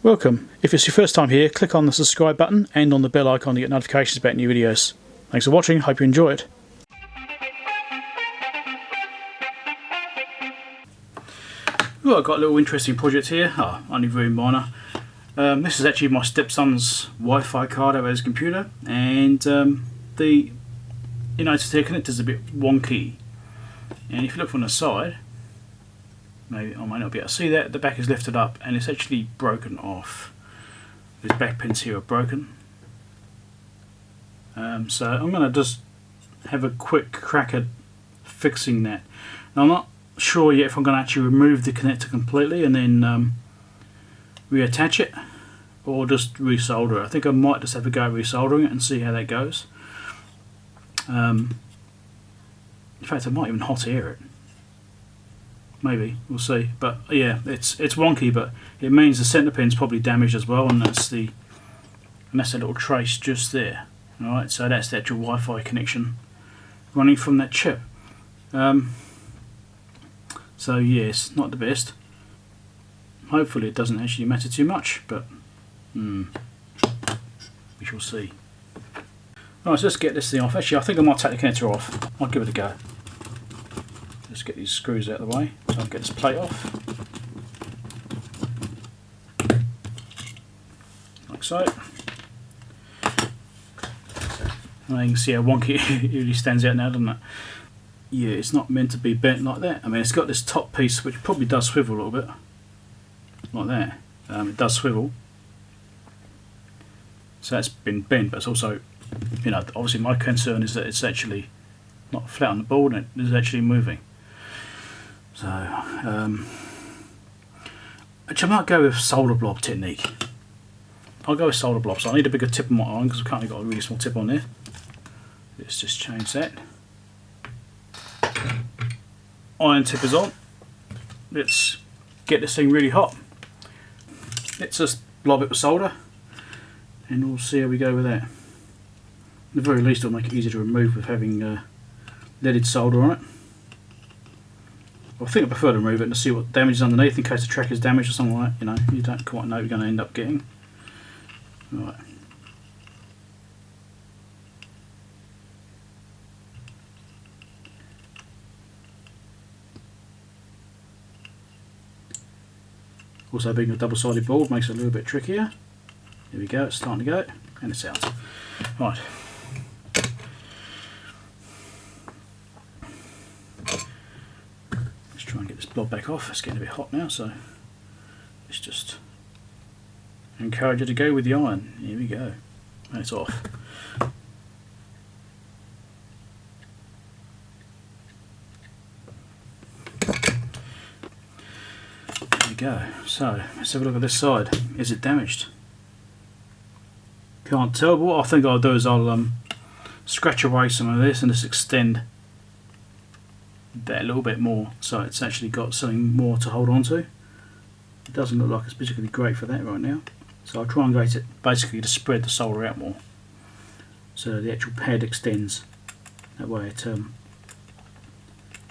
Welcome. If it's your first time here, click on the subscribe button and on the bell icon to get notifications about new videos. Thanks for watching, hope you enjoy it. Well, I've got a little interesting project here, only very minor. This is actually my stepson's Wi-Fi card over his computer, and you notice the connector's a bit wonky. And if you look from the side, maybe I might not be able to see that, the back is lifted up and it's actually broken off. These back pins here are broken. So I'm going to just have a quick crack at fixing that. Now I'm not sure yet if I'm going to actually remove the connector completely and then reattach it, or just resolder it. I think I might just have a go at resoldering it and see how that goes. In fact, I might even hot air it. Maybe, we'll see. But yeah, it's wonky, but it means the centre pin's probably damaged as well, and that's a little trace just there. Alright, so that's the actual Wi-Fi connection running from that chip. So yes, not the best. Hopefully it doesn't actually matter too much, but we shall see. Right, so let's get this thing off. Actually, I think I might take the connector off. I'll give it a go. Let's get these screws out of the way so I can get this plate off. Like so. And you can see how wonky it really stands out now, doesn't it? Yeah, it's not meant to be bent like that. I mean, it's got this top piece which probably does swivel a little bit. Like that. It does swivel. So that's been bent, but it's also, you know, obviously my concern is that it's actually not flat on the board and it is actually moving. So, actually I might go with solder blob technique. I'll go with solder blob. So I need a bigger tip on my iron because I've currently got a really small tip on there. Let's just change that. Iron tip is on. Let's get this thing really hot. Let's just blob it with solder and we'll see how we go with that. At the very least it'll make it easier to remove with having leaded solder on it. I think I prefer to remove it and to see what damage is underneath in case the track is damaged or something like that. You know, you don't quite know what you're going to end up getting. Right. Also, being a double-sided board makes it a little bit trickier. Here we go, it's starting to go, and it's out. Right. Let's try and get this blob back off. It's getting a bit hot now, so let's just encourage you to go with the iron. Here we go. And it's off. Go. So let's have a look at this side. Is it damaged? Can't tell, but what I think I'll do is I'll scratch away some of this and just extend that a little bit more so it's actually got something more to hold on to. It doesn't look like it's particularly great for that right now, so I'll try and get it basically to spread the solder out more so the actual pad extends. That way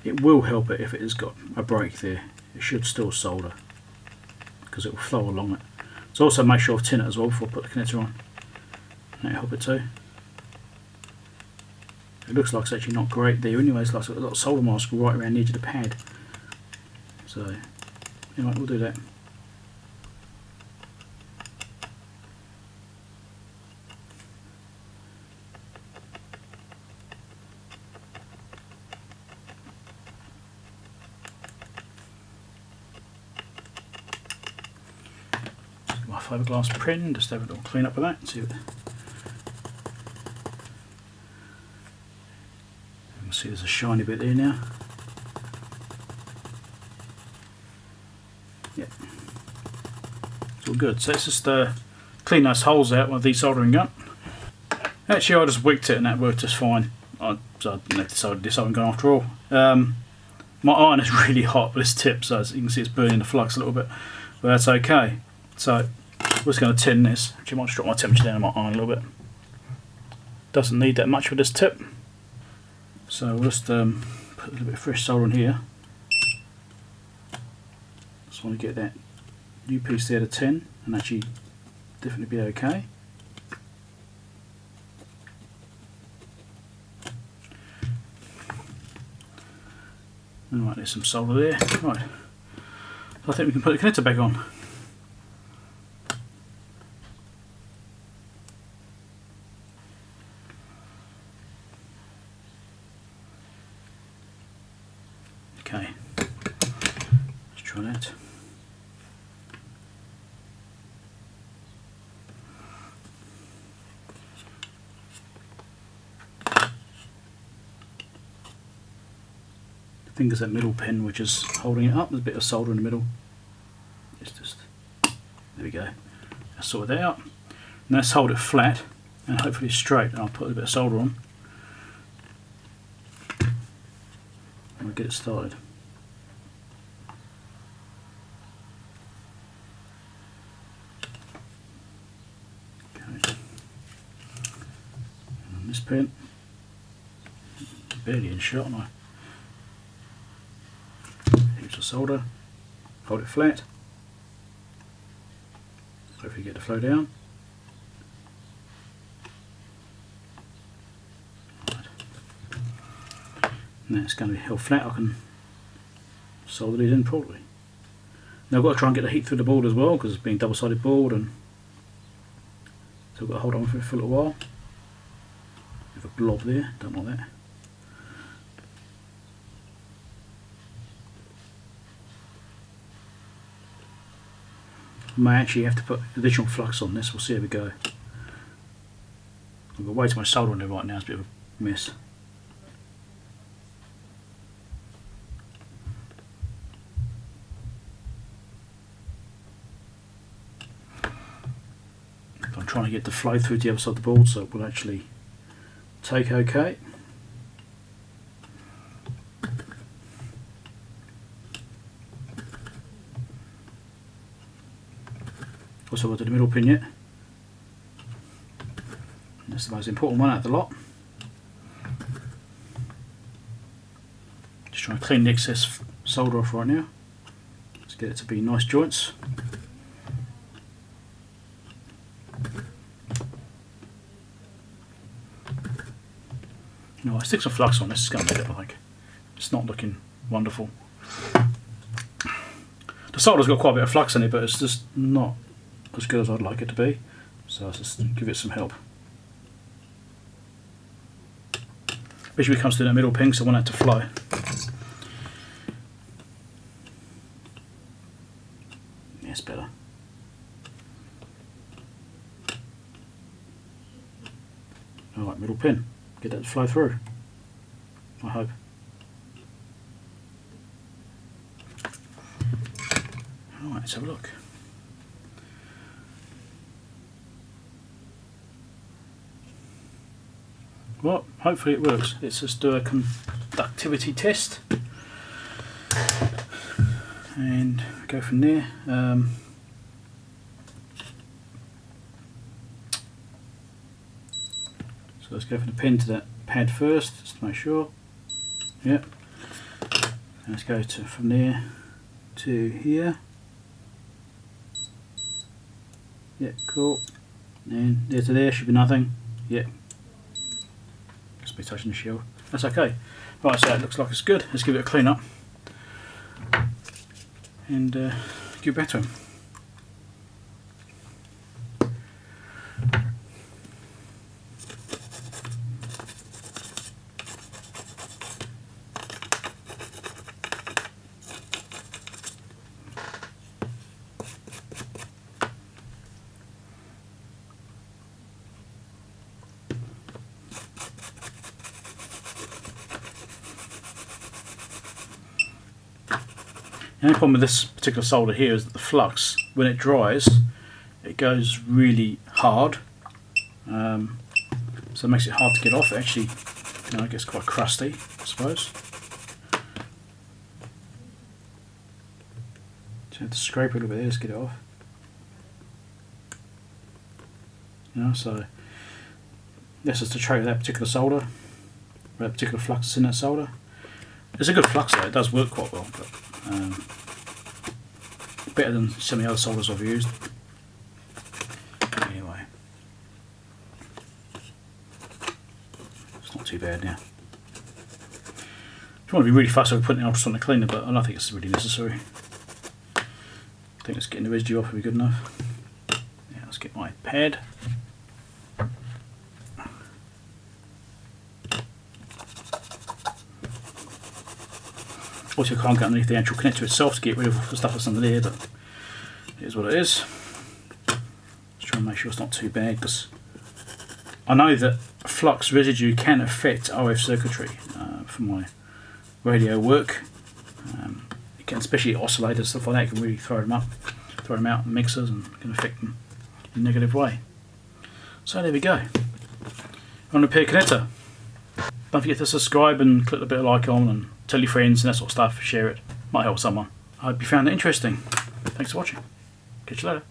it will help it if it has got a break there. It should still solder because it will flow along it. So also make sure I tin it as well before I put the connector on. That'll help it too. It looks like it's actually not great there anyway, it's like it's got a lot of solder mask right around the edge of the pad. So anyway, we'll do that. My fiberglass pin, just have a little clean up with that. See what, you can see there's a shiny bit there now. Yep, it's all good. So let's just clean those holes out with the soldering gun. Actually, I just wicked it and that worked just fine. So I didn't have to solder this soldering gun after all. My iron is really hot with this tip, so as you can see it's burning the flux a little bit, but that's okay. So we're just going to tin this. Actually, I might just drop my temperature down on my iron a little bit. Doesn't need that much with this tip. So we'll just put a little bit of fresh solder in here. Just want to get that new piece there to tin. and actually definitely be okay. Alright, there's some solder there. Right, so I think we can put the connector back on. Okay, let's try that. I think it's that middle pin which is holding it up. There's a bit of solder in the middle. It's just, there we go. Let's sort that out. And let's hold it flat and hopefully straight. I'll put a bit of solder on and we'll get it started. Okay. And this pin, barely in shot, aren't I? Here's the solder, hold it flat, hopefully get the flow down. Right. Now it's going to be held flat, I can solder these in properly. Now I've got to try and get the heat through the board as well, because it's being double-sided board, and so I've got to hold on for it for a little while. Have a blob there, don't want that. May actually have to put additional flux on this, we'll see how we go. I've got way too much solder on there right now, it's a bit of a mess. I'm trying to get the flow through to the other side of the board so it will actually take okay. Also got to the middle pin yet. That's the most important one out of the lot. Just trying to clean the excess solder off right now. Let's get it to be nice joints. No, I stick some flux on this, it's going to make it look like it's not looking wonderful. The solder's got quite a bit of flux in it, but it's just not as good as I'd like it to be, so I'll just give it some help. Especially when it comes to that middle pin, so I want it to flow. Yes, better. Alright, middle pin. Get that to flow through, I hope. Alright, let's have a look. Well, hopefully it works. Let's just do a conductivity test and go from there. So let's go from the pin to that pad first, just to make sure. Yep. And let's go to from there to here. Yep, cool. And there to there should be nothing. Yep. Be touching the shield. That's okay. Right, so it looks like it's good. Let's give it a clean up and give it back to him. The only problem with this particular solder here is that the flux, when it dries, it goes really hard, so it makes it hard to get off. It actually, you know, it gets quite crusty, I suppose. So I have to scrape a little bit there to get it off. You know, so this is to show you that particular solder, that particular flux is in that solder. It's a good flux though, it does work quite well, but better than some of the other solders I've used. too bad now. If you want to be really fussy with putting an ultrasonic cleaner, but I don't think it's really necessary. I think just getting the residue off will be good enough. Yeah, let's get my pad. Obviously I can't get underneath the actual connector itself to get rid of the stuff that's under there, but it is what it is. Let's try and make sure it's not too bad, because I know that flux residue can affect RF circuitry for my radio work. It can, especially oscillators, stuff like that, can really throw them out in mixers and can affect them in a negative way. So there we go. On repair connector. Don't forget to subscribe and click the bell icon and tell your friends and that sort of stuff, share it. Might help someone. I hope you found it interesting. Thanks for watching. Catch you later.